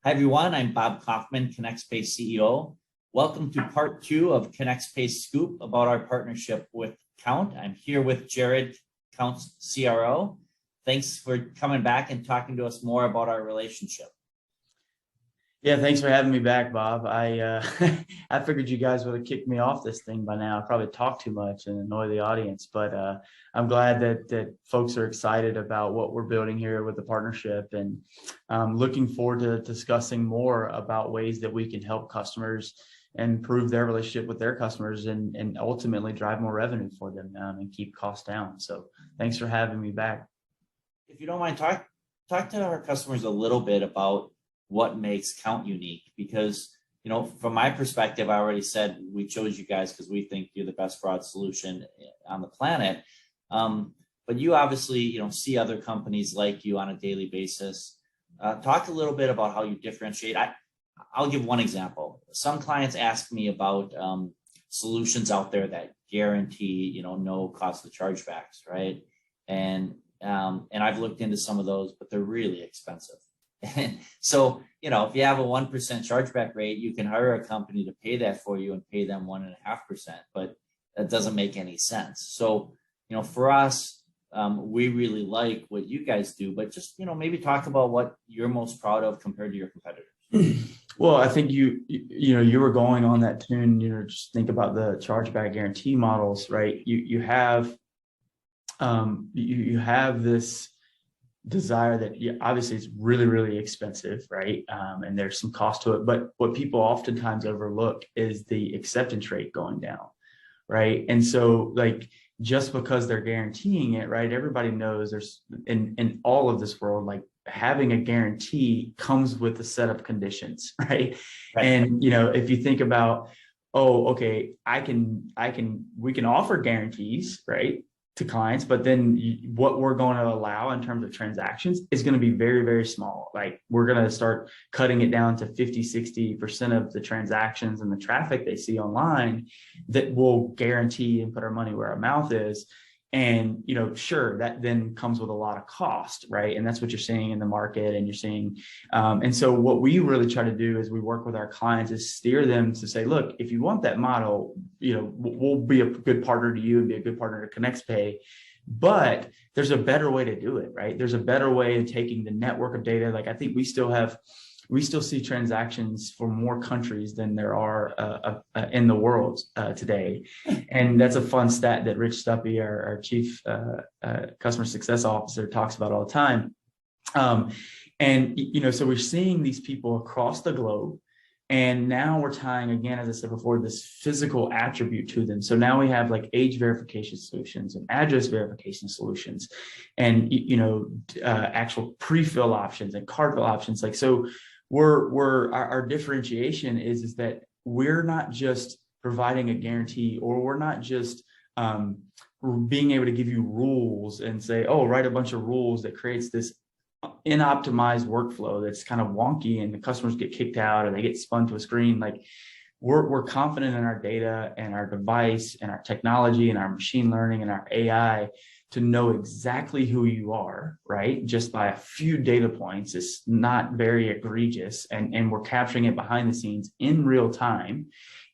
Hi, everyone. I'm Bob Kaufman, ConnexPay CEO. Welcome to part 2 of ConnexPay Scoop about our partnership with Kount. I'm here with Jared, Kount's CRO. Thanks for coming back and talking to us more about our relationship. Yeah, thanks for having me back, Bob. I I figured you guys would have kicked me off this thing by now. I probably talk too much and annoy the audience, but I'm glad that folks are excited about what we're building here with the partnership, and looking forward to discussing more about ways that we can help customers and improve their relationship with their customers and ultimately drive more revenue for them and keep costs down. So thanks for having me back. If you don't mind, talk to our customers a little bit about what makes Kount unique, because from my perspective, I already said we chose you guys because we think you're the best fraud solution on the planet. But you obviously see other companies like you on a daily basis. Talk a little bit about how you differentiate. I'll give one example. Some clients ask me about solutions out there that guarantee no cost of chargebacks, right? And I've looked into some of those, but they're really expensive. So, if you have a 1% chargeback rate, you can hire a company to pay that for you and pay them 1.5%, but that doesn't make any sense. So, for us, we really like what you guys do, but just, maybe talk about what you're most proud of compared to your competitors. Well, I think you were going on that tune, just think about the chargeback guarantee models, right? You have this desire that obviously it's really, really expensive, right? And there's some cost to it, but what people oftentimes overlook is the acceptance rate going down, right? And so just because they're guaranteeing it, right? Everybody knows there's in all of this world, having a guarantee comes with a set of conditions, right? And if you think about, okay, we can offer guarantees, right, to clients, but then what we're going to allow in terms of transactions is going to be very, very small. We're going to start cutting it down to 50-60% of the transactions and the traffic they see online that will guarantee and put our money where our mouth is. And, sure, that then comes with a lot of cost, right? And that's what you're seeing in the market, and you're seeing. And so what we really try to do is we work with our clients is steer them to say, look, if you want that model, we'll be a good partner to you and be a good partner to ConnexPay. But there's a better way to do it, right? There's a better way of taking the network of data. I think we still see transactions for more countries than there are in the world today. And that's a fun stat that Rich Stuppy, our chief customer success officer, talks about all the time. So we're seeing these people across the globe. And now we're tying, again, as I said before, this physical attribute to them. So now we have age verification solutions and address verification solutions and, actual pre-fill options and card fill options. So our differentiation is that we're not just providing a guarantee, or we're not just being able to give you rules and say, write a bunch of rules that creates this inoptimized workflow that's kind of wonky and the customers get kicked out or they get spun to a screen. We're confident in our data and our device and our technology and our machine learning and our AI to know exactly who you are, right? Just by a few data points. It's not very egregious, and we're capturing it behind the scenes in real time.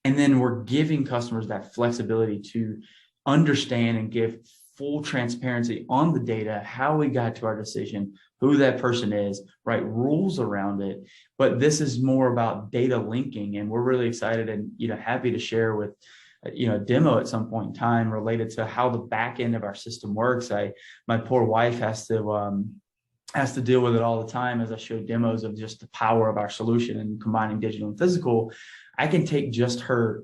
And then we're giving customers that flexibility to understand and give full transparency on the data, how we got to our decision, who that person is, right? Rules around it. But this is more about data linking, and we're really excited and happy to share with a demo at some point in time related to how the back end of our system works. My poor wife has to deal with it all the time as I show demos of just the power of our solution and combining digital and physical. I can take just her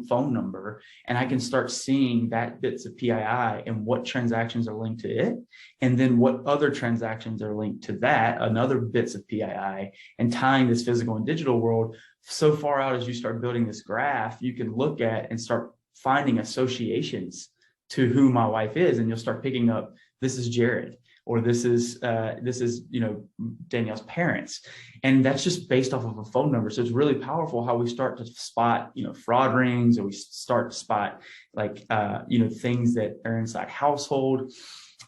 phone number and I can start seeing that bits of PII and what transactions are linked to it. And then what other transactions are linked to that, another bits of PII, and tying this physical and digital world so far out. As you start building this graph, you can look at and start finding associations to who my wife is. And you'll start picking up, this is Jared, or this is Danielle's parents. And that's just based off of a phone number. So it's really powerful how we start to spot, fraud rings, or we start to spot things that are inside household.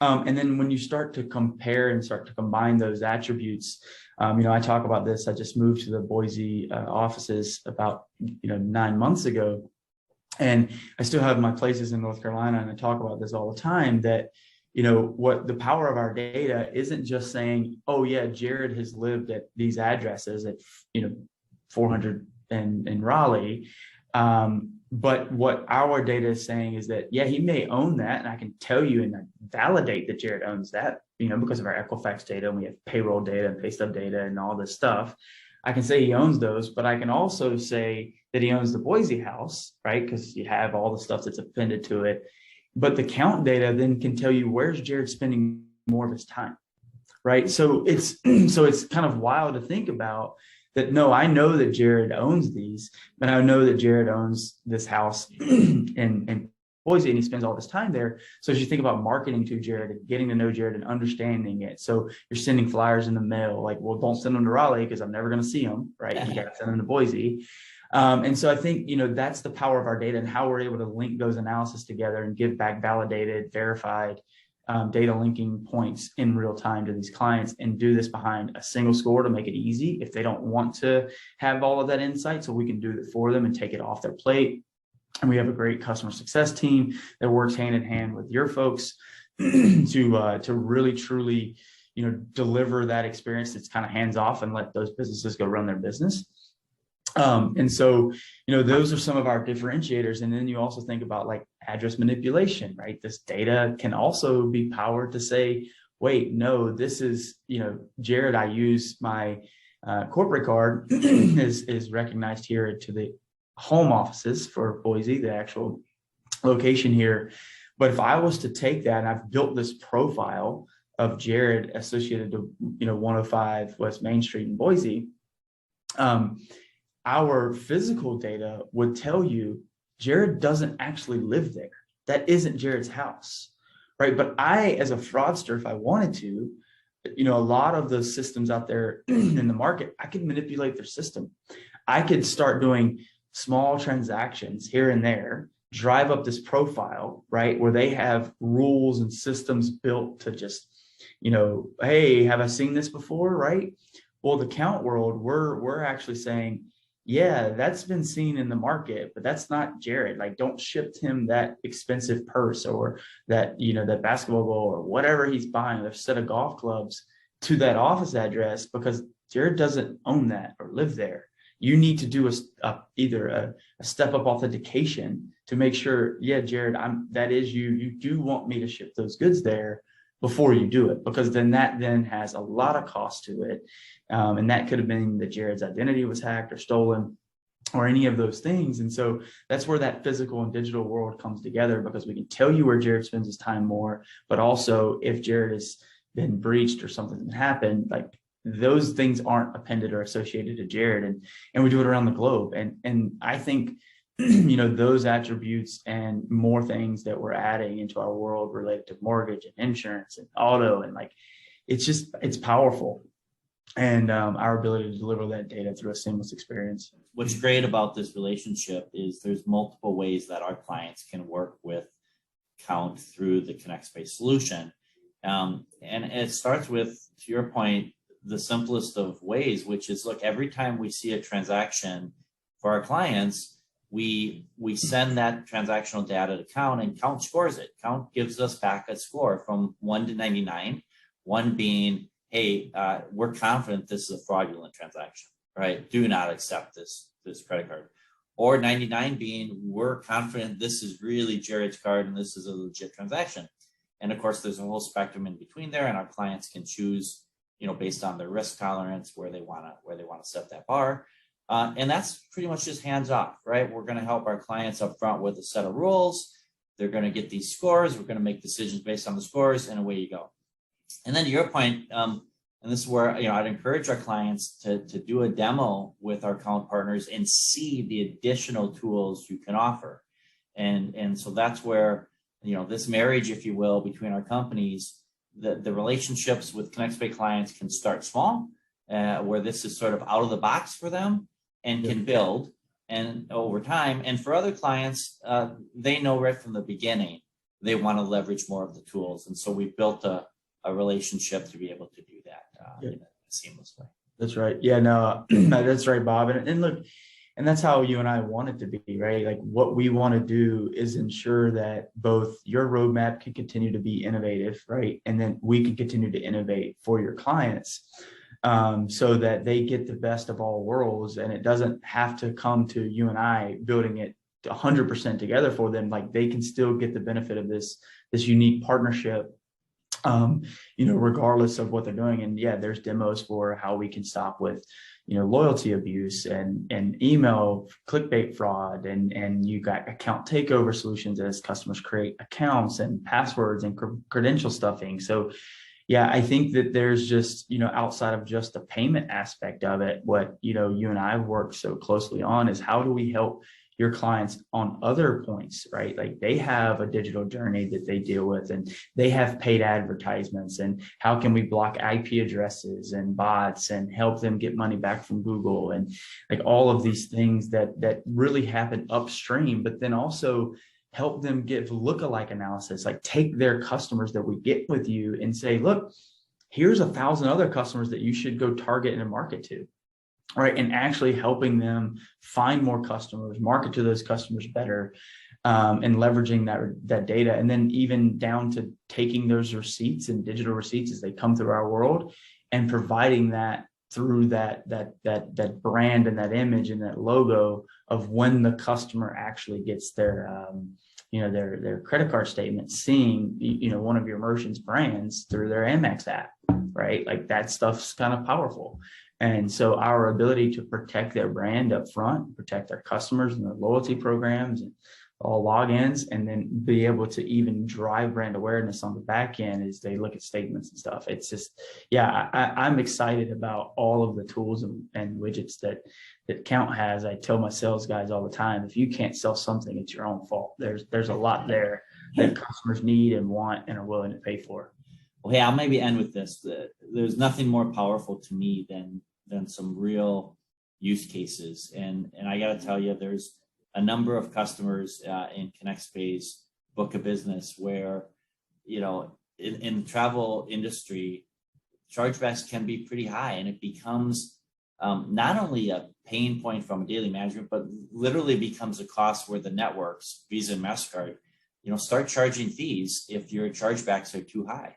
And then when you start to compare and start to combine those attributes, I talk about this. I just moved to the Boise offices about 9 months ago, and I still have my places in North Carolina, and I talk about this all the time. That what the power of our data isn't just saying, oh yeah, Jared has lived at these addresses at 400 in Raleigh. But what our data is saying is that, yeah, he may own that. And I can tell you and validate that Jared owns that, because of our Equifax data, and we have payroll data and pay stub data and all this stuff. I can say he owns those, but I can also say that he owns the Boise house, right? Because you have all the stuff that's appended to it. But the Kount data then can tell you where's Jared spending more of his time, right? So it's kind of wild to think about that. No, I know that Jared owns these, but I know that Jared owns this house in Boise, and he spends all this time there. So as you think about marketing to Jared and getting to know Jared and understanding it, so you're sending flyers in the mail, like, well, don't send them to Raleigh because I'm never going to see them, right? You got to send them to Boise. And so I think, that's the power of our data and how we're able to link those analysis together and give back validated, verified data linking points in real time to these clients, and do this behind a single score to make it easy if they don't want to have all of that insight. So we can do it for them and take it off their plate. And we have a great customer success team that works hand in hand with your folks to really, truly, deliver that experience that's kind of hands off and let those businesses go run their business. And so, those are some of our differentiators. And then you also think about like address manipulation, right? This data can also be powered to say, wait, no, this is, Jared, I use my corporate card is recognized here to the home offices for Boise, the actual location here. But if I was to take that, and I've built this profile of Jared associated to, 105 West Main Street in Boise, our physical data would tell you Jared doesn't actually live there. That isn't Jared's house, right? But I, as a fraudster, if I wanted to, a lot of the systems out there in the market, I could manipulate their system. I could start doing small transactions here and there, drive up this profile, right? Where they have rules and systems built to just, hey, have I seen this before, right? Well, the Kount world, we're actually saying, yeah, that's been seen in the market, but that's not Jared. Like, don't ship him that expensive purse or that, that basketball goal or whatever he's buying, a set of golf clubs to that office address, because Jared doesn't own that or live there. You need to do either a step up authentication to make sure, yeah, Jared, that is you. You do want me to ship those goods there before you do it, because then that has a lot of cost to it. And that could have been that Jared's identity was hacked or stolen or any of those things. And so that's where that physical and digital world comes together, because we can tell you where Jared spends his time more, but also if Jared has been breached or something happened, like those things aren't appended or associated to Jared. And we do it around the globe. And I think, those attributes and more things that we're adding into our world related to mortgage and insurance and auto, and like, it's powerful. And our ability to deliver that data through a seamless experience. What's great about this relationship is there's multiple ways that our clients can work with Kount through the ConnexPay solution. And it starts with, to your point, the simplest of ways, which is, look, every time we see a transaction for our clients, we send that transactional data to Kount, and Kount scores it. Kount gives us back a score from 1 to 99, 1 being, hey, we're confident this is a fraudulent transaction, right? Do not accept this credit card. Or 99 being, we're confident this is really Jared's card and this is a legit transaction. And of course, there's a whole spectrum in between there, and our clients can choose, based on their risk tolerance, where they want to set that bar. And that's pretty much just hands off, right? We're going to help our clients up front with a set of rules. They're going to get these scores. We're going to make decisions based on the scores, and away you go. And then to your point, and this is where I'd encourage our clients to do a demo with our Kount partners and see the additional tools you can offer. And so that's where this marriage, if you will, between our companies, the relationships with ConnexPay clients can start small, where this is sort of out of the box for them and can build and over time. And for other clients, they know right from the beginning they want to leverage more of the tools. And so we built a relationship to be able to do that in a seamless way. That's right. Yeah, no, that's right, Bob. And look, and that's how you and I want it to be, right? Like what we want to do is ensure that both your roadmap can continue to be innovative, right? And then we can continue to innovate for your clients, so that they get the best of all worlds. And it doesn't have to come to you and I building it 100% together for them. Like they can still get the benefit of this unique partnership, regardless of what they're doing. And yeah, there's demos for how we can stop with, loyalty abuse and email clickbait fraud. And you got account takeover solutions as customers create accounts and passwords and credential stuffing. So yeah, I think that there's just, outside of just the payment aspect of it, what, you and I work so closely on is how do we help your clients on other points, right? Like they have a digital journey that they deal with and they have paid advertisements, and how can we block IP addresses and bots and help them get money back from Google, and like all of these things that really happen upstream, but then also help them give lookalike analysis, like take their customers that we get with you and say, look, here's 1,000 other customers that you should go target and market to. Right. And actually helping them find more customers, market to those customers better, and leveraging that data. And then even down to taking those receipts and digital receipts as they come through our world and providing that through that brand and that image and that logo of when the customer actually gets their their credit card statement, seeing one of your merchant's brands through their Amex app, right? Like that stuff's kind of powerful. And so our ability to protect their brand up front, protect their customers and their loyalty programs and all logins, and then be able to even drive brand awareness on the back end as they look at statements and stuff. It's just, yeah, I'm excited about all of the tools and widgets that Kount has. I tell my sales guys all the time, if you can't sell something, it's your own fault. There's a lot there that customers need and want and are willing to pay for. Well, hey, I'll maybe end with this. There's nothing more powerful to me than some real use cases. And I got to tell you, there's a number of customers in ConnexPay's book of business where, in the travel industry, chargebacks can be pretty high, and it becomes not only a pain point from a daily management, but literally becomes a cost where the networks, Visa and MasterCard, start charging fees if your chargebacks are too high.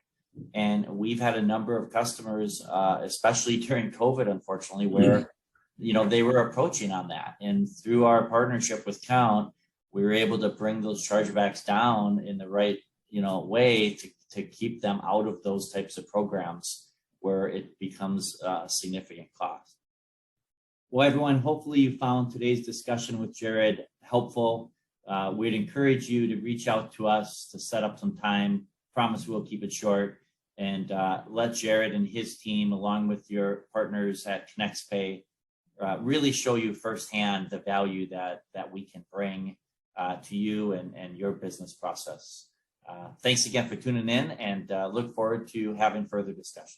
And we've had a number of customers, especially during COVID, unfortunately, where, they were approaching on that. And through our partnership with Kount, we were able to bring those chargebacks down in the right, way to keep them out of those types of programs where it becomes a significant cost. Well, everyone, hopefully you found today's discussion with Jared helpful. We'd encourage you to reach out to us to set up some time. Promise we'll keep it short. And let Jared and his team, along with your partners at ConnexPay, really show you firsthand the value that we can bring to you and your business process. Thanks again for tuning in, and look forward to having further discussions.